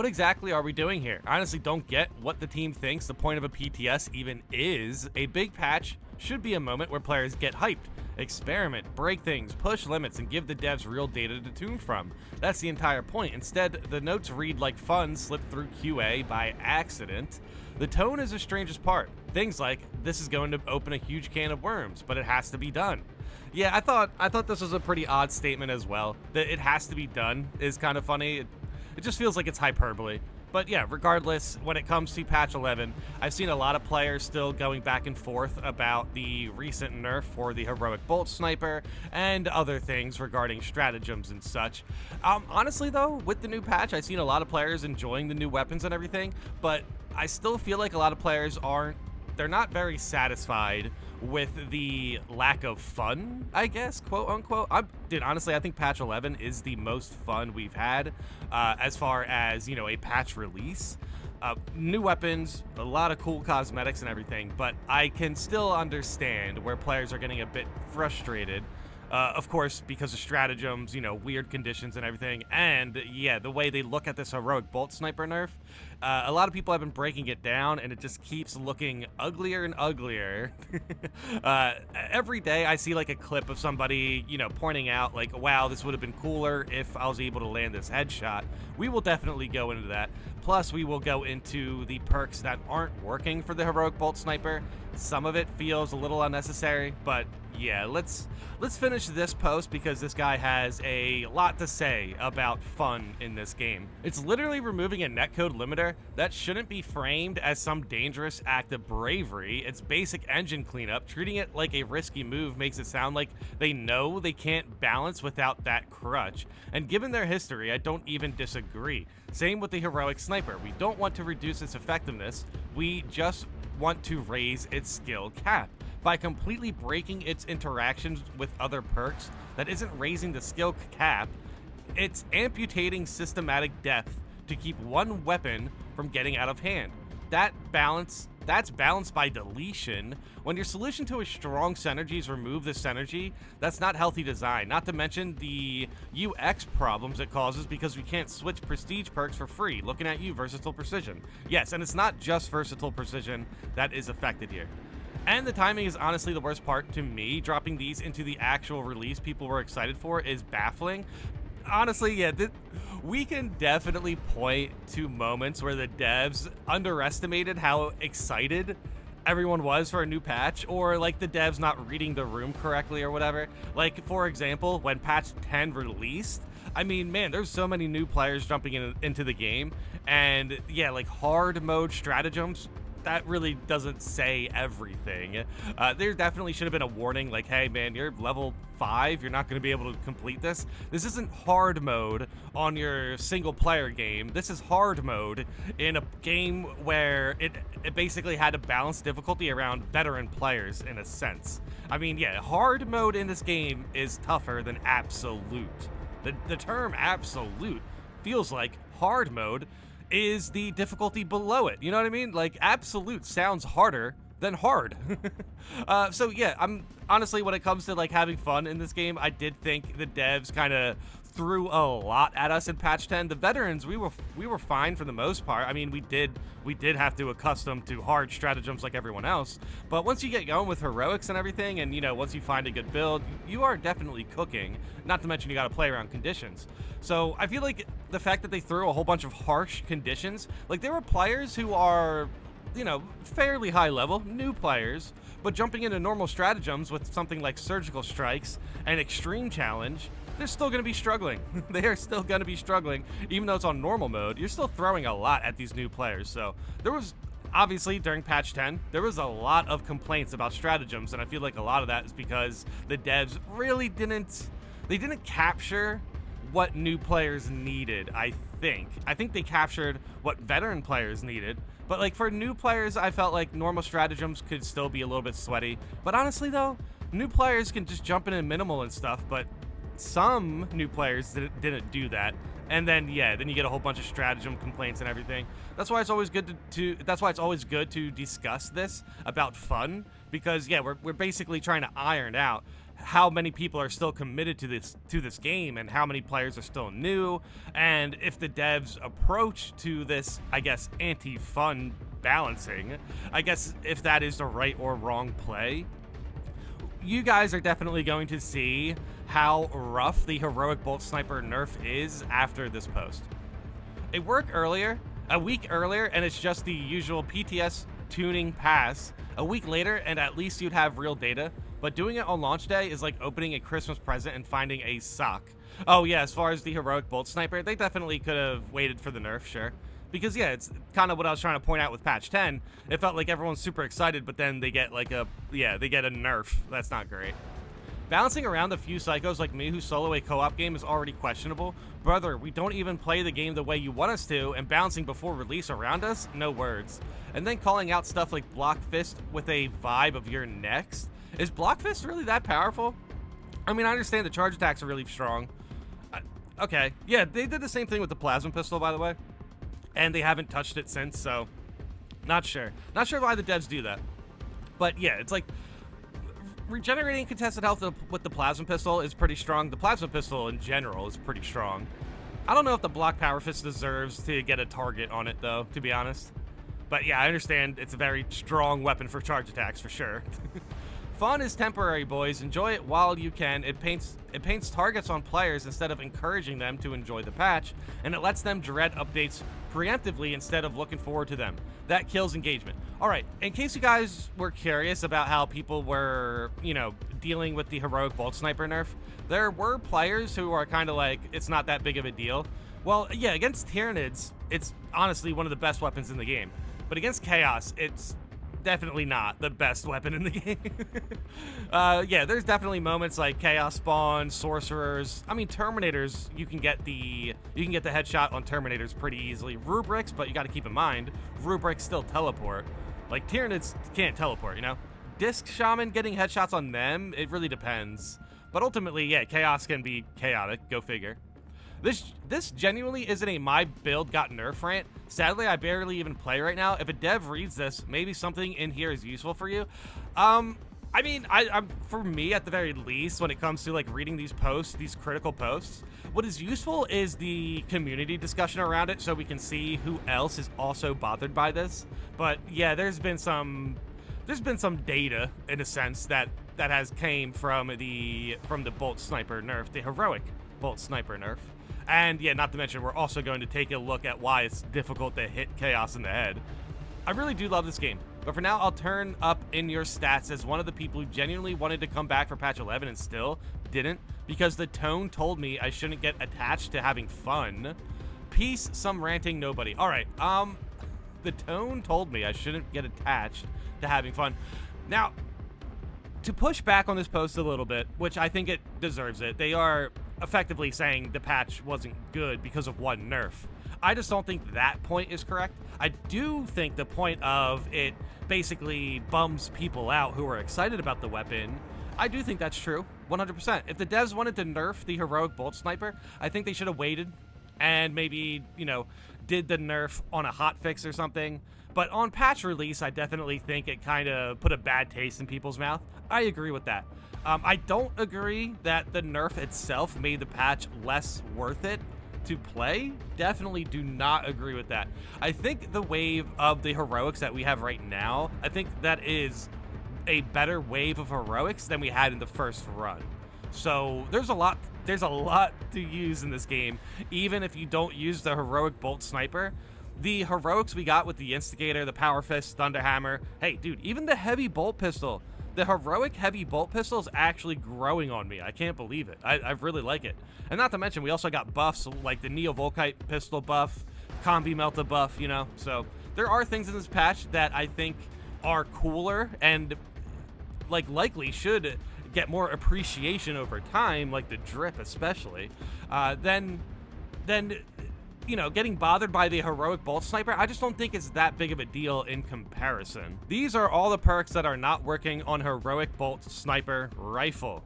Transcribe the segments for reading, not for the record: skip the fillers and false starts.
What exactly are we doing here? I honestly don't get what the team thinks the point of a PTS even is. A big patch should be a moment where players get hyped, experiment, break things, push limits, and give the devs real data to tune from. That's the entire point. Instead, the notes read like fun slipped through QA by accident. The tone is the strangest part. Things like, this is going to open a huge can of worms, but it has to be done. Yeah, I thought this was a pretty odd statement as well. That it has to be done is kind of funny. It just feels like it's hyperbole. But yeah, regardless, when it comes to patch 11, I've seen a lot of players still going back and forth about the recent nerf for the heroic bolt sniper and other things regarding stratagems and such. Honestly though, with the new patch, I've seen a lot of players enjoying the new weapons and everything, but I still feel like a lot of players they're not very satisfied with the lack of fun, I guess, quote unquote. Dude, honestly, I think patch 11 is the most fun we've had as far as, you know, a patch release. New weapons, a lot of cool cosmetics and everything, but I can still understand where players are getting a bit frustrated. Of course, because of stratagems, you know, weird conditions and everything, and yeah, the way they look at this heroic bolt sniper nerf. A lot of people have been breaking it down, and it just keeps looking uglier and uglier. Every day I see like a clip of somebody, you know, pointing out like, wow, this would have been cooler if I was able to land this headshot. We will definitely go into that. Plus, we will go into the perks that aren't working for the heroic bolt sniper. Some of it feels a little unnecessary, but yeah, let's finish this post because this guy has a lot to say about fun in this game. It's literally removing a netcode limiter that shouldn't be framed as some dangerous act of bravery. It's basic engine cleanup. Treating it like a risky move makes it sound like they know they can't balance without that crutch. And given their history, I don't even disagree. Same with the heroic sniper. We don't want to reduce its effectiveness. We just want to raise its skill cap. By completely breaking its interactions with other perks that isn't raising the skill cap, it's amputating systematic depth to keep one weapon from getting out of hand. That's balanced by deletion. When your solution to a strong synergy is remove the synergy, that's not healthy design. Not to mention the UX problems it causes because we can't switch prestige perks for free. Looking at you, versatile precision. Yes, and it's not just versatile precision that is affected here. And the timing is honestly the worst part to me. Dropping these into the actual release people were excited for is baffling. Honestly, yeah, we can definitely point to moments where the devs underestimated how excited everyone was for a new patch, or like the devs not reading the room correctly or whatever. Like, for example, when patch 10 released, I mean, man, there's so many new players jumping into the game, and yeah, like hard mode stratagems, that really doesn't say everything. There definitely should have been a warning like, hey man, you're level 5, you're not going to be able to complete this. This isn't hard mode on your single player game. This is hard mode in a game where it basically had to balance difficulty around veteran players in a sense. I mean, yeah, hard mode in this game is tougher than absolute. The term absolute feels like hard mode is the difficulty below it. You know what I mean? Like, absolute sounds harder than hard. So yeah, I'm honestly, when it comes to like having fun in this game, I did think the devs kind of threw a lot at us in patch 10. The veterans, we were fine for the most part. I mean, we did have to accustom to hard stratagems like everyone else, but once you get going with heroics and everything, and you know, once you find a good build, you are definitely cooking. Not to mention you got to play around conditions. So I feel like the fact that they threw a whole bunch of harsh conditions, like there were players who are, you know, fairly high level, new players, but jumping into normal stratagems with something like surgical strikes and extreme challenge, they're still going to be struggling. They are still going to be struggling, even though it's on normal mode. You're still throwing a lot at these new players. So there was, obviously, during patch 10, there was a lot of complaints about stratagems, and I feel like a lot of that is because the devs really didn't capture what new players needed. I think they captured what veteran players needed, but like for new players, I felt like normal stratagems could still be a little bit sweaty. But honestly though, new players can just jump in minimal and stuff, but some new players didn't do that. And then yeah, then you get a whole bunch of stratagem complaints and everything. That's why it's always good to discuss this about fun, because yeah, we're basically trying to iron out how many people are still committed to this game and how many players are still new, and if the devs approach to this, I guess, anti-fun balancing, I guess if that is the right or wrong play. You guys are definitely going to see how rough the heroic bolt sniper nerf is after this post. It worked a week earlier, and it's just the usual PTS tuning pass. A week later, and at least you'd have real data. But doing it on launch day is like opening a Christmas present and finding a sock. Oh yeah, as far as the heroic bolt sniper, they definitely could have waited for the nerf, sure. Because yeah, it's kind of what I was trying to point out with patch 10. It felt like everyone's super excited, but then they get like they get a nerf. That's not great. Balancing around a few psychos like me who solo a co-op game is already questionable. Brother, we don't even play the game the way you want us to, and bouncing before release around us? No words. And then calling out stuff like Block Fist with a vibe of you're next? Is Block Fist really that powerful? I mean, I understand the charge attacks are really strong. Okay, yeah, they did the same thing with the plasma pistol, by the way. And they haven't touched it since, so not sure. Not sure why the devs do that. But yeah, it's like regenerating contested health with the plasma pistol is pretty strong. The plasma pistol in general is pretty strong. I don't know if the block power fist deserves to get a target on it though, to be honest. But yeah, I understand it's a very strong weapon for charge attacks for sure. Fun is temporary, boys. Enjoy it while you can. It paints targets on players instead of encouraging them to enjoy the patch, and it lets them dread updates preemptively instead of looking forward to them. That kills engagement. All right, in case you guys were curious about how people were, dealing with the heroic bolt sniper nerf, there were players who are kind of like, it's not that big of a deal. Well, yeah, against Tyranids, it's honestly one of the best weapons in the game. But against Chaos, it's definitely not the best weapon in the game. Yeah, there's definitely moments like Chaos Spawn, Sorcerers. I mean, Terminators, you can get the headshot on Terminators pretty easily. Rubrics, but you got to keep in mind, Rubrics still teleport. Like, Tyranids can't teleport, Disc Shaman, getting headshots on them, it really depends. But ultimately, yeah, Chaos can be chaotic, go figure. This genuinely isn't a my build got nerf rant. Sadly, I barely even play right now. If a dev reads this, maybe something in here is useful for you. I mean, for me, at the very least, when it comes to like reading these posts, these critical posts, what is useful is the community discussion around it, so we can see who else is also bothered by this. But yeah, there's been some data in a sense that has came from the bolt sniper nerf, the heroic bolt sniper nerf. And yeah, not to mention, we're also going to take a look at why it's difficult to hit Chaos in the head. I really do love this game, but for now, I'll turn up in your stats as one of the people who genuinely wanted to come back for patch 11 and still didn't, because the tone told me I shouldn't get attached to having fun. Peace, some ranting nobody. All right, the tone told me I shouldn't get attached to having fun. Now, to push back on this post a little bit, which I think it deserves it, they are effectively saying the patch wasn't good because of one nerf. I just don't think that point is correct. I do think the point of it basically bums people out who are excited about the weapon. I do think that's true, 100%. If the devs wanted to nerf the heroic bolt sniper, I think they should have waited and maybe, did the nerf on a hotfix or something. But on patch release, I definitely think it kind of put a bad taste in people's mouth. I agree with that. I don't agree that the nerf itself made the patch less worth it to play. Definitely do not agree with that. I think the wave of the heroics that we have right now, I think that is a better wave of heroics than we had in the first run. So there's a lot to use in this game, even if you don't use the heroic bolt sniper. The heroics we got with the Instigator, the Power Fist, Thunderhammer, hey dude, even the heavy bolt pistol, the heroic heavy bolt pistol is actually growing on me. I can't believe it. I really like it. And not to mention, we also got buffs like the Neo Volkite pistol buff, Combi Melta buff, So there are things in this patch that I think are cooler and likely should get more appreciation over time, like the drip especially, then getting bothered by the heroic bolt sniper, I just don't think it's that big of a deal in comparison. These are all the perks that are not working on heroic bolt sniper rifle.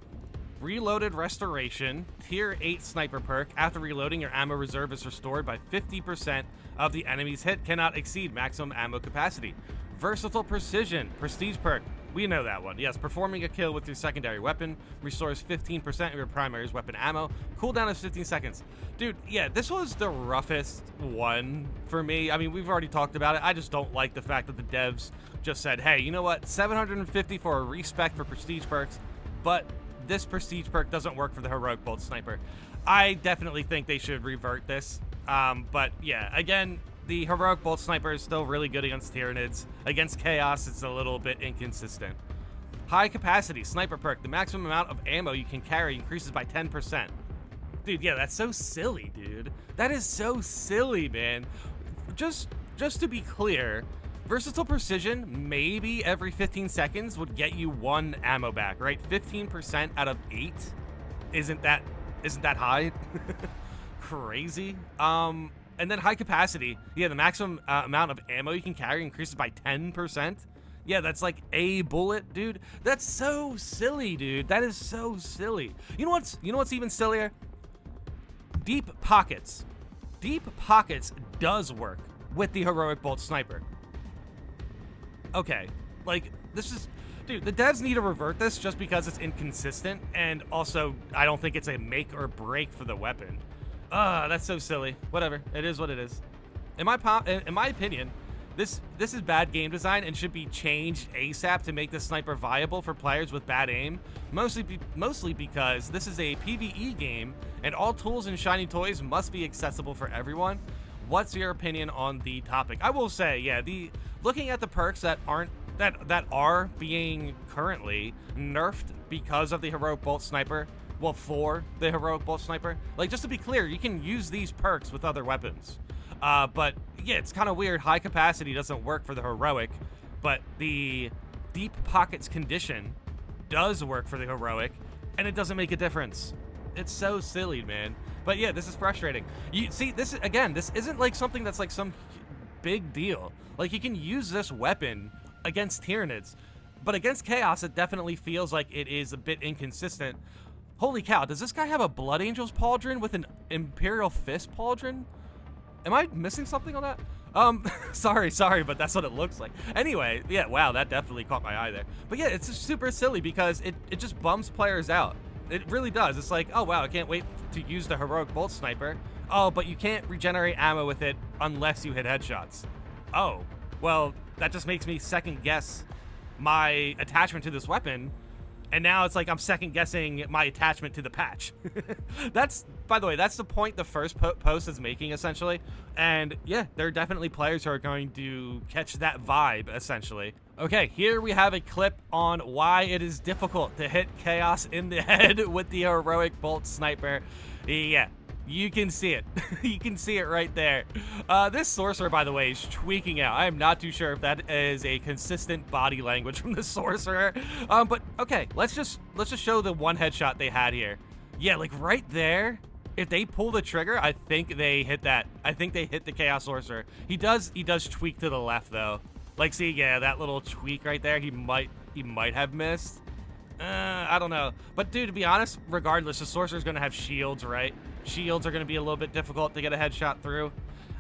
Reloaded restoration, tier 8 sniper perk. After reloading, your ammo reserve is restored by 50% of the enemy's hit, cannot exceed maximum ammo capacity. Versatile precision, prestige perk. We know that one. Yes, performing a kill with your secondary weapon restores 15% of your primary's weapon ammo. Cooldown is 15 seconds. Dude, yeah, this was the roughest one for me. I mean, we've already talked about it. I just don't like the fact that the devs just said, hey, you know what? 750 for a respec for prestige perks, but this prestige perk doesn't work for the Heroic Bolt Sniper. I definitely think they should revert this. But yeah, again, the Heroic Bolt Sniper is still really good against Tyranids. Against Chaos, it's a little bit inconsistent. High Capacity Sniper perk. The maximum amount of ammo you can carry increases by 10%. Dude, yeah, that's so silly, dude. That is so silly, man. Just to be clear, Versatile Precision, maybe every 15 seconds would get you 1 ammo back, right? 15% out of 8? Isn't that high? Crazy. And then High Capacity, yeah, the maximum amount of ammo you can carry increases by 10%. Yeah, that's like a bullet, dude. That's so silly, dude. That is so silly. You know what's even sillier? Deep Pockets. Deep Pockets does work with the Heroic Bolt Sniper. Okay, like, this is... Dude, the devs need to revert this just because it's inconsistent, and also, I don't think it's a make or break for the weapon. That's so silly. Whatever. It is what it is. In my opinion, this is bad game design and should be changed ASAP to make the sniper viable for players with bad aim. Mostly because this is a PvE game and all tools and shiny toys must be accessible for everyone. What's your opinion on the topic? I will say, yeah, looking at the perks that are being currently nerfed because of the Heroic Bolt Sniper. Well, for the Heroic Bolt Sniper. Like, just to be clear, you can use these perks with other weapons. But, yeah, it's kind of weird. High Capacity doesn't work for the Heroic, but the Deep Pockets condition does work for the Heroic, and it doesn't make a difference. It's so silly, man. But, yeah, this is frustrating. You see, this isn't, like, something that's, like, some big deal. Like, you can use this weapon against Tyranids, but against Chaos, it definitely feels like it is a bit inconsistent. Holy cow, does this guy have a Blood Angel's Pauldron with an Imperial Fist Pauldron? Am I missing something on that? Sorry, but that's what it looks like. Anyway, yeah, wow, that definitely caught my eye there. But yeah, it's just super silly because it just bums players out. It really does. It's like, oh wow, I can't wait to use the Heroic Bolt Sniper. Oh, but you can't regenerate ammo with it unless you hit headshots. Oh, well, that just makes me second guess my attachment to this weapon. And now it's like I'm second-guessing my attachment to the patch. By the way, that's the point the first post is making, essentially. And yeah, there are definitely players who are going to catch that vibe, essentially. Okay, here we have a clip on why it is difficult to hit Chaos in the head with the Heroic Bolt Sniper. Yeah. You can see it. You can see it right there. This sorcerer, by the way, is tweaking out. I am not too sure if that is a consistent body language from the sorcerer. But okay, let's just show the one headshot they had here. Yeah, like right there. If they pull the trigger, I think they hit that. I think they hit the Chaos Sorcerer. He does tweak to the left though. Like, see, yeah, that little tweak right there. He might have missed. I don't know. But dude, to be honest, regardless, the sorcerer's gonna have shields, right? Shields are going to be a little bit difficult to get a headshot through.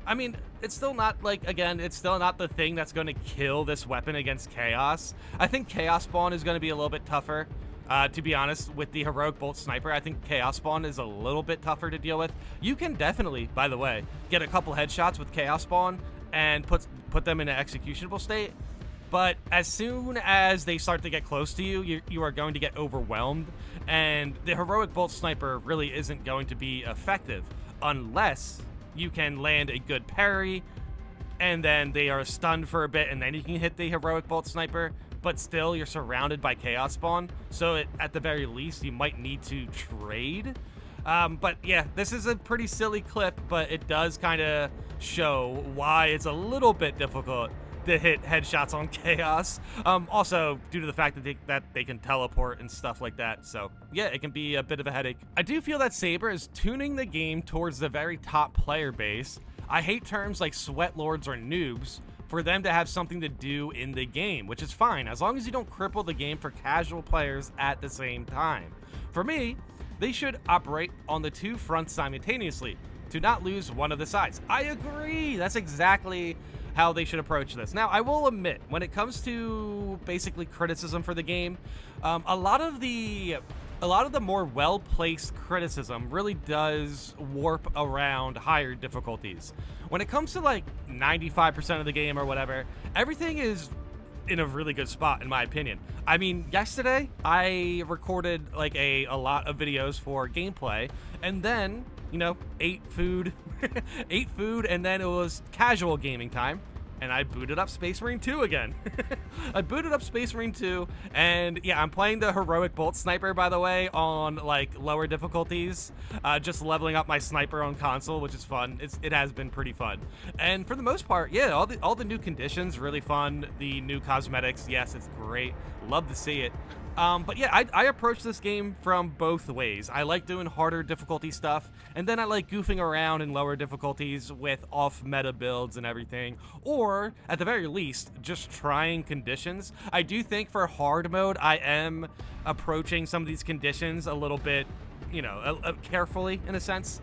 I mean, it's still not, like, again, it's still not the thing that's going to kill this weapon against Chaos. I think Chaos Spawn is going to be a little bit tougher, to be honest, with the Heroic Bolt Sniper. I think Chaos Spawn is a little bit tougher to deal with. You can definitely, by the way, get a couple headshots with Chaos Spawn and put them in an executionable state. But as soon as they start to get close to you, you are going to get overwhelmed. And the Heroic Bolt Sniper really isn't going to be effective unless you can land a good parry, and then they are stunned for a bit, and then you can hit the Heroic Bolt Sniper. But still, you're surrounded by Chaos Spawn. So at the very least, you might need to trade. But yeah, this is a pretty silly clip, but it does kind of show why it's a little bit difficult to hit headshots on Chaos. Also, due to the fact that they can teleport and stuff like that. So yeah, it can be a bit of a headache. I do feel that Saber is tuning the game towards the very top player base. I hate terms like sweat lords or noobs for them to have something to do in the game, which is fine, as long as you don't cripple the game for casual players at the same time. For me, they should operate on the two fronts simultaneously to not lose one of the sides. I agree. That's exactly how they should approach this. Now, I will admit, when it comes to basically criticism for the game, a lot of the more well-placed criticism really does warp around higher difficulties. When it comes to like 95% of the game or whatever, everything is in a really good spot, in my opinion. I mean, yesterday I recorded like a lot of videos for gameplay, and then, you know, ate food, and then it was casual gaming time, and I booted up Space Marine 2 again. I booted up Space Marine 2, and yeah, I'm playing the Heroic Bolt Sniper, by the way, on like lower difficulties, just leveling up my sniper on console, which is fun. It has been pretty fun, and for the most part, yeah, all the new conditions really fun. The new cosmetics, yes, it's great. Love to see it. But yeah, I approach this game from both ways. I like doing harder difficulty stuff, and then I like goofing around in lower difficulties with off-meta builds and everything, or, at the very least, just trying conditions. I do think for hard mode, I am approaching some of these conditions a little bit, you know, carefully, in a sense.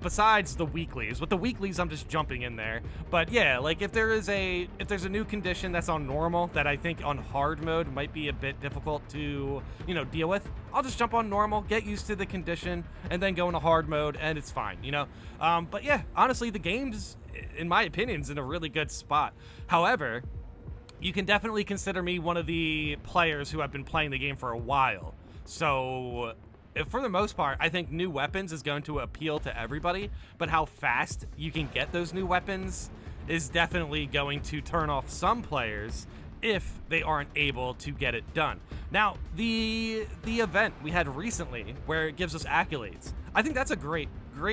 Besides the weeklies. With the weeklies, I'm just jumping in there. But yeah, like if there's a new condition that's on normal that I think on hard mode might be a bit difficult to, you know, deal with, I'll just jump on normal, get used to the condition, and then go into hard mode, and it's fine, you know? But yeah, honestly, the game's, in my opinion, is in a really good spot. However, you can definitely consider me one of the players who have been playing the game for a while. So for the most part, I think new weapons is going to appeal to everybody, but how fast you can get those new weapons is definitely going to turn off some players if they aren't able to get it done. Now, the event we had recently where it gives us accolades, I think that's a great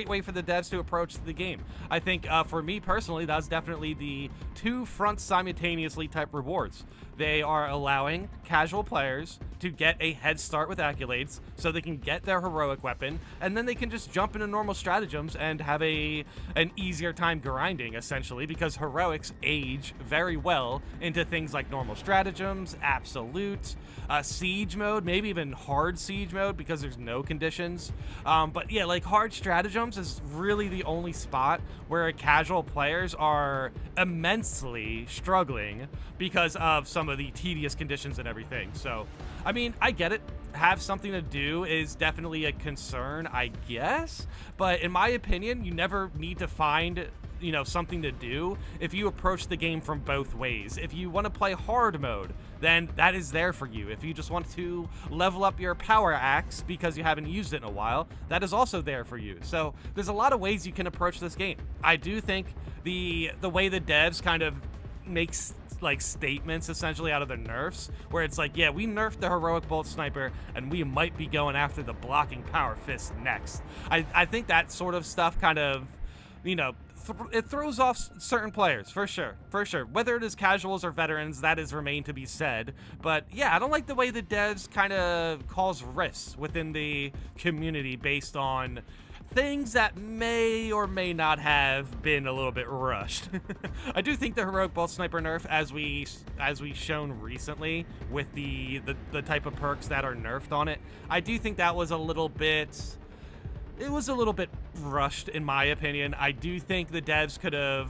way for the devs to approach the game. I think for me personally, that's definitely the two fronts simultaneously type rewards. They are allowing casual players to get a head start with accolades so they can get their heroic weapon, and then they can just jump into normal stratagems and have an easier time grinding, essentially, because heroics age very well into things like normal stratagems, absolute, siege mode, maybe even hard siege mode because there's no conditions. But yeah, like hard stratagems is really the only spot where casual players are immensely struggling because of some of the tedious conditions and everything. So, I mean, I get it. Have something to do is definitely a concern, I guess. But in my opinion, you never need to find, you know, something to do if you approach the game from both ways. If you want to play hard mode, then that is there for you. If you just want to level up your power axe because you haven't used it in a while, that is also there for you. So there's a lot of ways you can approach this game. I do think the way the devs kind of makes like statements essentially out of the nerfs, where it's like, yeah, we nerfed the heroic bolt sniper and we might be going after the blocking power fist next. I think that sort of stuff kind of, you know, it throws off certain players, for sure. Whether it is casuals or veterans, that is remain to be said. But yeah, I don't like the way the devs kind of cause rifts within the community based on things that may or may not have been a little bit rushed. I do think the heroic bolt sniper nerf, as we shown recently with the type of perks that are nerfed on it, I do think that was a little bit. It was a little bit rushed, in my opinion. I do think the devs could have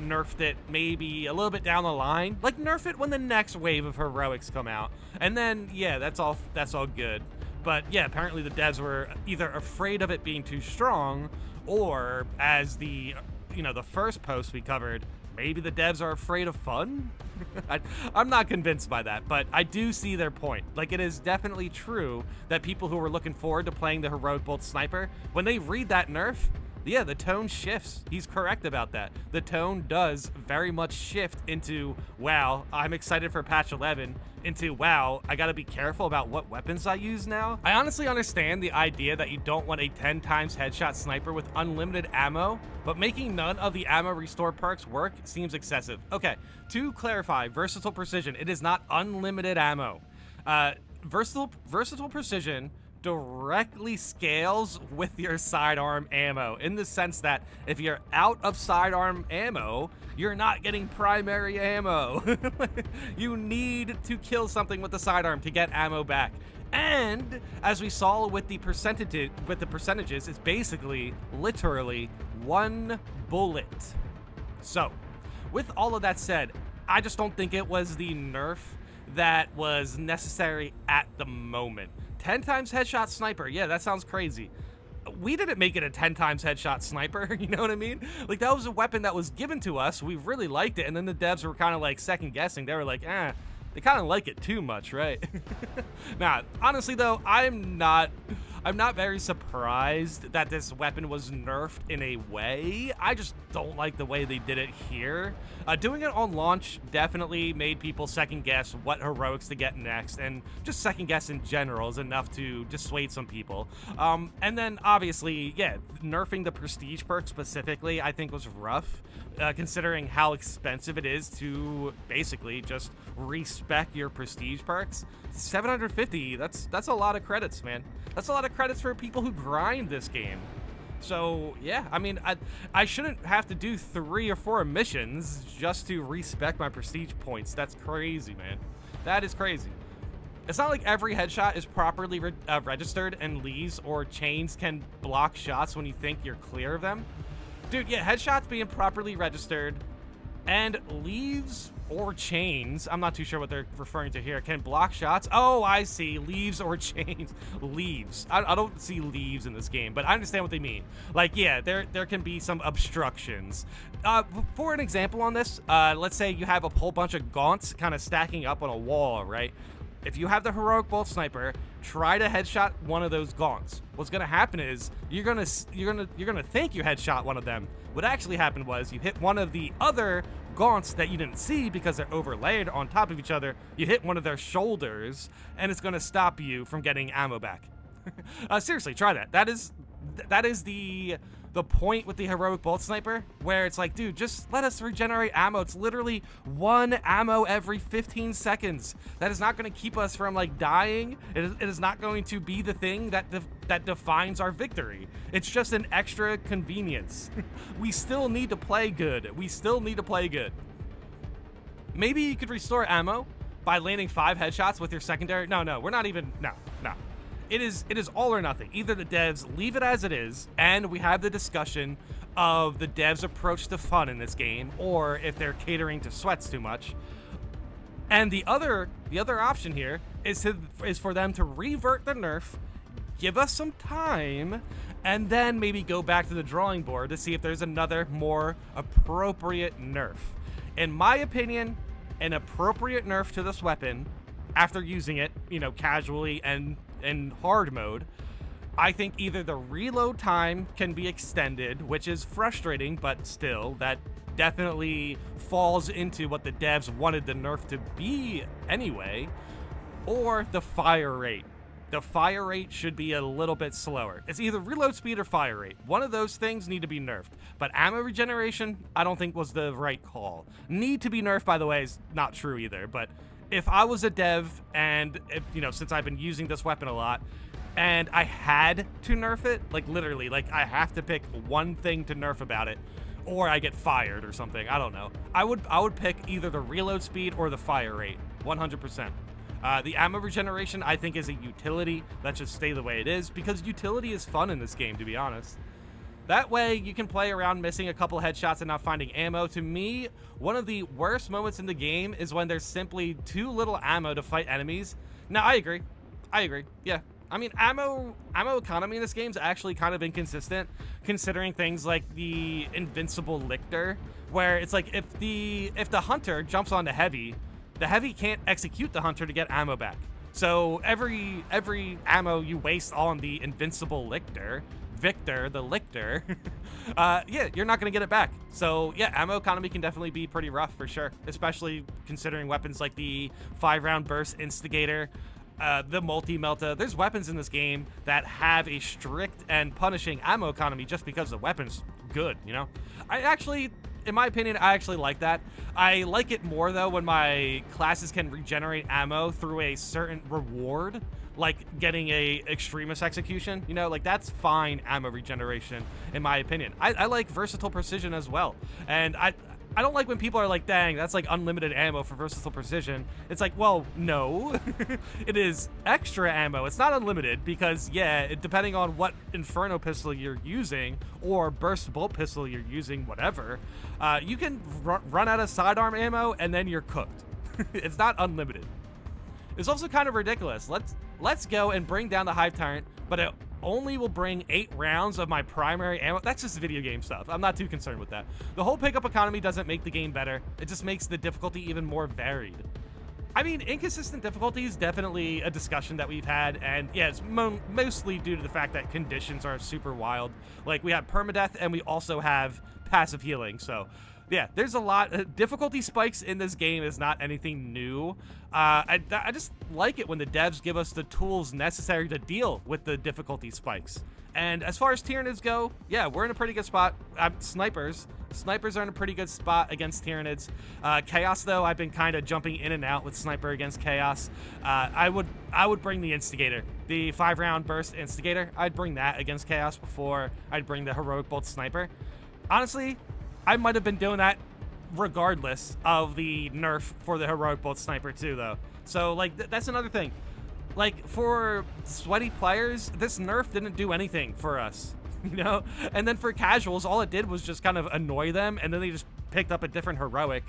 nerfed it maybe a little bit down the line. Like, nerf it when the next wave of heroics come out. And then, yeah, that's all good. But, yeah, apparently the devs were either afraid of it being too strong, or, as the first post we covered, maybe the devs are afraid of fun? I'm not convinced by that, but I do see their point. Like, it is definitely true that people who are looking forward to playing the heroic bolt sniper, when they read that nerf, yeah, the tone shifts. He's correct about that. The tone does very much shift into, wow, I'm excited for patch 11, into, wow, I gotta be careful about what weapons I use now. I honestly understand the idea that you don't want a 10 times headshot sniper with unlimited ammo, but making none of the ammo restore perks work seems excessive. Okay, to clarify, versatile precision, it is not unlimited ammo. Versatile precision directly scales with your sidearm ammo, in the sense that if you're out of sidearm ammo, you're not getting primary ammo. You need to kill something with the sidearm to get ammo back. And as we saw with the percentages, it's basically literally one bullet. So with all of that said, I just don't think it was the nerf that was necessary at the moment. 10 times headshot sniper, yeah, that sounds crazy. We didn't make it a 10 times headshot sniper, you know what I mean? Like, that was a weapon that was given to us. We really liked it, and then the devs were kind of like second guessing. They were like, they kind of like it too much, right? Nah, honestly though, I'm not very surprised that this weapon was nerfed in a way. I just don't like the way they did it here. Doing it on launch definitely made people second guess what heroics to get next, and just second guess in general is enough to dissuade some people. And then obviously, yeah, nerfing the prestige perk specifically I think was rough, considering how expensive it is to basically just respec your prestige perks. 750, that's a lot of credits, man. That's a lot of credits for people who grind this game. So yeah, I mean, I shouldn't have to do 3 or 4 missions just to respec my prestige points. That's crazy, man. That is crazy. It's not like every headshot is properly registered, and leaves or chains can block shots when you think you're clear of them. Dude, yeah, headshots being properly registered and leaves or chains, I'm not too sure what they're referring to here, can block shots. Oh, I see. Leaves or chains. Leaves. I don't see leaves in this game, but I understand what they mean. Like, yeah, there can be some obstructions. For an example on this, let's say you have a whole bunch of gaunts kind of stacking up on a wall, right? If you have the heroic bolt sniper, try to headshot one of those gaunts. What's gonna happen is you're gonna think you headshot one of them. What actually happened was you hit one of the other gaunts that you didn't see because they're overlaid on top of each other. You hit one of their shoulders, and it's gonna stop you from getting ammo back. Seriously, try that. That is the point with the heroic bolt sniper, where it's like, dude, just let us regenerate ammo. It's literally 1 ammo every 15 seconds. That is not going to keep us from like dying. It is not going to be the thing that defines our victory. It's just an extra convenience. We still need to play good. Maybe you could restore ammo by landing 5 headshots with your secondary. No, we're not even, no. It is all or nothing. Either the devs leave it as it is, and we have the discussion of the devs' approach to fun in this game, or if they're catering to sweats too much. And the other option here is for them to revert the nerf, give us some time, and then maybe go back to the drawing board to see if there's another more appropriate nerf. In my opinion, an appropriate nerf to this weapon, after using it, casually and in hard mode, I think either the reload time can be extended, which is frustrating, but still, that definitely falls into what the devs wanted the nerf to be anyway, or the fire rate. The fire rate should be a little bit slower. It's either reload speed or fire rate. One of those things need to be nerfed. But ammo regeneration, I don't think was the right call. Need to be nerfed, by the way, is not true either, but if I was a dev, and since I've been using this weapon a lot, and I had to nerf it, like literally, like I have to pick one thing to nerf about it, or I get fired or something, I don't know. I would pick either the reload speed or the fire rate, 100%. The ammo regeneration, I think, is a utility that should stay the way it is, because utility is fun in this game, to be honest. That way, you can play around missing a couple headshots and not finding ammo. To me, one of the worst moments in the game is when there's simply too little ammo to fight enemies. Now, I agree, yeah. I mean, ammo economy in this game is actually kind of inconsistent, considering things like the invincible lictor, where it's like if the hunter jumps on the heavy can't execute the hunter to get ammo back. So every ammo you waste on the invincible lictor, Victor the Lictor, yeah, you're not gonna get it back. So yeah, ammo economy can definitely be pretty rough for sure, especially considering weapons like the 5-round burst instigator, the multi-melta. There's weapons in this game that have a strict and punishing ammo economy just because the weapon's good, in my opinion, I actually like that. I like it more though when my classes can regenerate ammo through a certain reward, like getting a extremist execution, like that's fine ammo regeneration in my opinion. I like versatile precision as well, and I I don't like when people are like, dang, that's like unlimited ammo for versatile precision. It's like, well, no. It is extra ammo. It's not unlimited because, yeah, depending on what Inferno pistol you're using or burst bolt pistol you're using, whatever, you can run out of sidearm ammo and then you're cooked. It's not unlimited. It's also kind of ridiculous. Let's go and bring down the Hive Tyrant, but it only will bring 8 rounds of my primary ammo. That's just video game stuff. I'm not too concerned with that. The whole pickup economy doesn't make the game better. It just makes the difficulty even more varied. I mean, inconsistent difficulty is definitely a discussion that we've had, and yeah, it's mostly due to the fact that conditions are super wild. Like, we have permadeath, and we also have passive healing, so yeah, there's a lot. Difficulty spikes in this game is not anything new. I just like it when the devs give us the tools necessary to deal with the difficulty spikes. And as far as Tyranids go, yeah, we're in a pretty good spot. Snipers are in a pretty good spot against Tyranids. Chaos, though, I've been kind of jumping in and out with Sniper against Chaos. I would bring the Instigator, the 5-round burst Instigator. I'd bring that against Chaos before I'd bring the Heroic Bolt Sniper. Honestly, I might have been doing that regardless of the nerf for the Heroic Bolt Sniper too, though. So, like, that's another thing. Like, for sweaty players, this nerf didn't do anything for us, you know? And then for casuals, all it did was just kind of annoy them, and then they just picked up a different Heroic.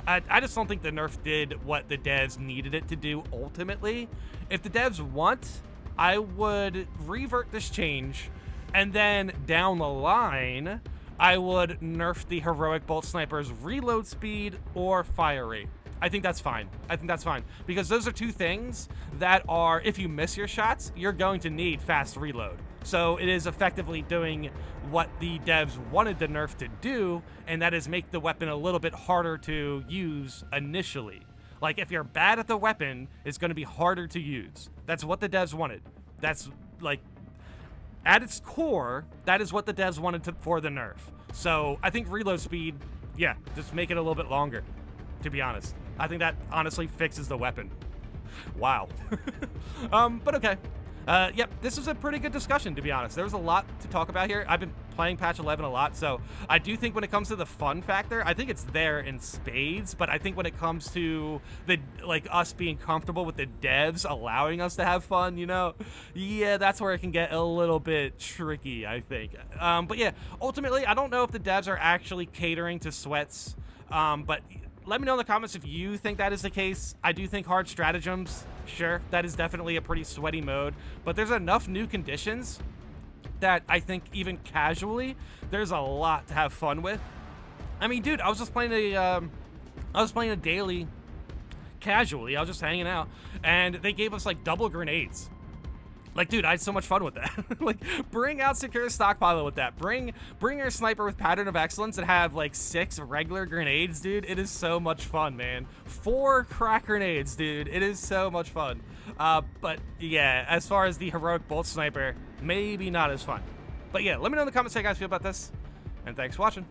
I just don't think the nerf did what the devs needed it to do ultimately. If the devs want, I would revert this change, and then down the line, I would nerf the Heroic Bolt Sniper's reload speed or fire rate. I think that's fine. Because those are two things that are, if you miss your shots, you're going to need fast reload. So it is effectively doing what the devs wanted the nerf to do, and that is make the weapon a little bit harder to use initially. Like, if you're bad at the weapon, it's going to be harder to use. That's what the devs wanted. That's, like, at its core, that is what the devs wanted for the nerf. So I think reload speed, yeah, just make it a little bit longer, to be honest. I think that honestly fixes the weapon. Wow. But okay. Yep, this was a pretty good discussion, to be honest. There was a lot to talk about here. I've been playing patch 11 a lot, so I do think when it comes to the fun factor, I think it's there in spades, but I think when it comes to the, like, us being comfortable with the devs allowing us to have fun, you know, yeah, that's where it can get a little bit tricky, I think. But yeah, ultimately, I don't know if the devs are actually catering to sweats, but let me know in the comments if you think that is the case. I do think hard stratagems, sure, that is definitely a pretty sweaty mode, but there's enough new conditions that I think even casually, there's a lot to have fun with. I mean, dude, I was playing a daily casually. I was just hanging out, and they gave us like double grenades. Like, dude, I had so much fun with that. Like, bring out Secure Stockpile with that. Bring your Sniper with Pattern of Excellence and have, like, 6 regular grenades, dude. It is so much fun, man. 4 crack grenades, dude. It is so much fun. But, yeah, as far as the Heroic Bolt Sniper, maybe not as fun. But, yeah, let me know in the comments how you guys feel about this. And thanks for watching.